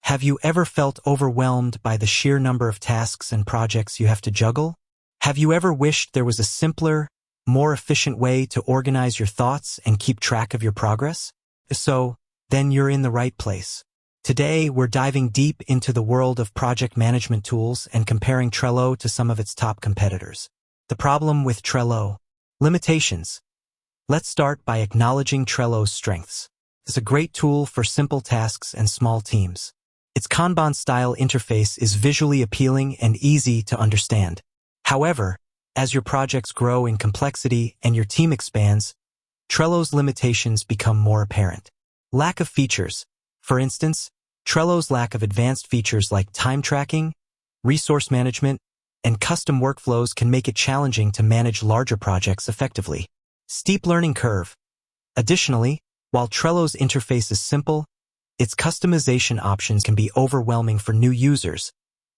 Have you ever felt overwhelmed by the sheer number of tasks and projects you have to juggle? Have you ever wished there was a simpler, more efficient way to organize your thoughts and keep track of your progress? If so, then you're in the right place. Today, we're diving deep into the world of project management tools and comparing Trello to some of its top competitors. The problem with Trello. Limitations. Let's start by acknowledging Trello's strengths. It's a great tool for simple tasks and small teams. Its Kanban-style interface is visually appealing and easy to understand. However, as your projects grow in complexity and your team expands, Trello's limitations become more apparent. Lack of features. For instance, Trello's lack of advanced features like time tracking, resource management, and custom workflows can make it challenging to manage larger projects effectively. Steep learning curve. Additionally, while Trello's interface is simple, its customization options can be overwhelming for new users,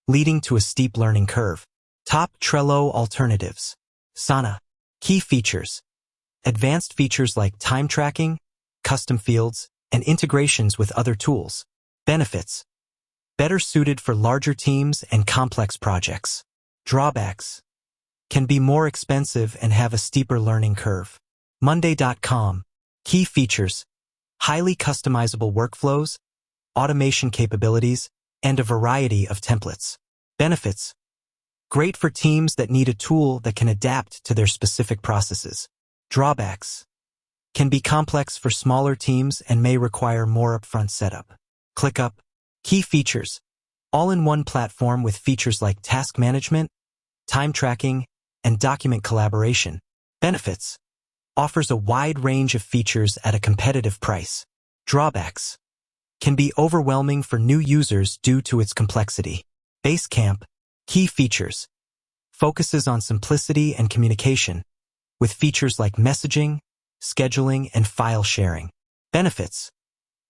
leading to a steep learning curve. Top Trello alternatives. Asana. Key features. Advanced features like time tracking, custom fields, and integrations with other tools. Benefits. Better suited for larger teams and complex projects. Drawbacks. Can be more expensive and have a steeper learning curve. Monday.com. Key features. Highly customizable workflows, automation capabilities, and a variety of templates. Benefits. Great for teams that need a tool that can adapt to their specific processes. Drawbacks. Can be complex for smaller teams and may require more upfront setup. ClickUp. Key features. All-in-one platform with features like task management, time tracking, and document collaboration. Benefits. Offers a wide range of features at a competitive price. Drawbacks. Can be overwhelming for new users due to its complexity. Basecamp. Key features. Focuses on simplicity and communication, with features like messaging, scheduling, and file sharing. Benefits.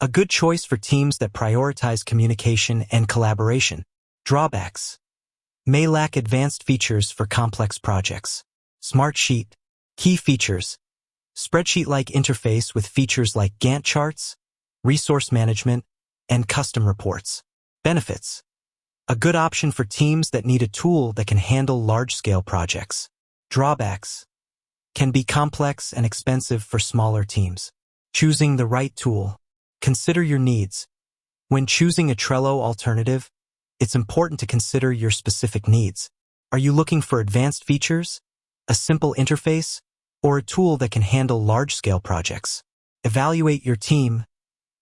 A good choice for teams that prioritize communication and collaboration. Drawbacks. May lack advanced features for complex projects. Smartsheet. Key features. Spreadsheet-like interface with features like Gantt charts, resource management, and custom reports. Benefits. A good option for teams that need a tool that can handle large-scale projects. Drawbacks. Can be complex and expensive for smaller teams. Choosing the right tool. Consider your needs. When choosing a Trello alternative, it's important to consider your specific needs. Are you looking for advanced features, a simple interface, or a tool that can handle large-scale projects? Evaluate your team.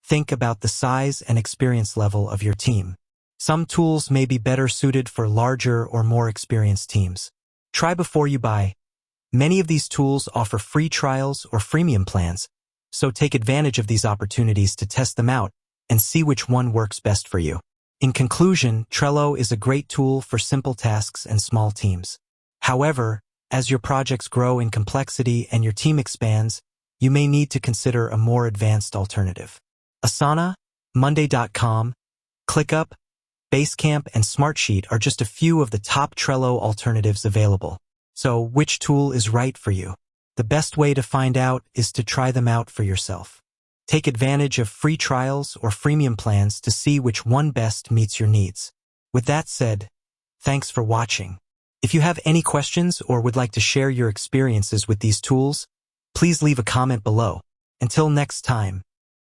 Think about the size and experience level of your team. Some tools may be better suited for larger or more experienced teams. Try before you buy. Many of these tools offer free trials or freemium plans, so take advantage of these opportunities to test them out and see which one works best for you. In conclusion, Trello is a great tool for simple tasks and small teams. However, as your projects grow in complexity and your team expands, you may need to consider a more advanced alternative. Asana, Monday.com, ClickUp, Basecamp, and Smartsheet are just a few of the top Trello alternatives available. So, which tool is right for you? The best way to find out is to try them out for yourself. Take advantage of free trials or freemium plans to see which one best meets your needs. With that said, thanks for watching. If you have any questions or would like to share your experiences with these tools, please leave a comment below. Until next time.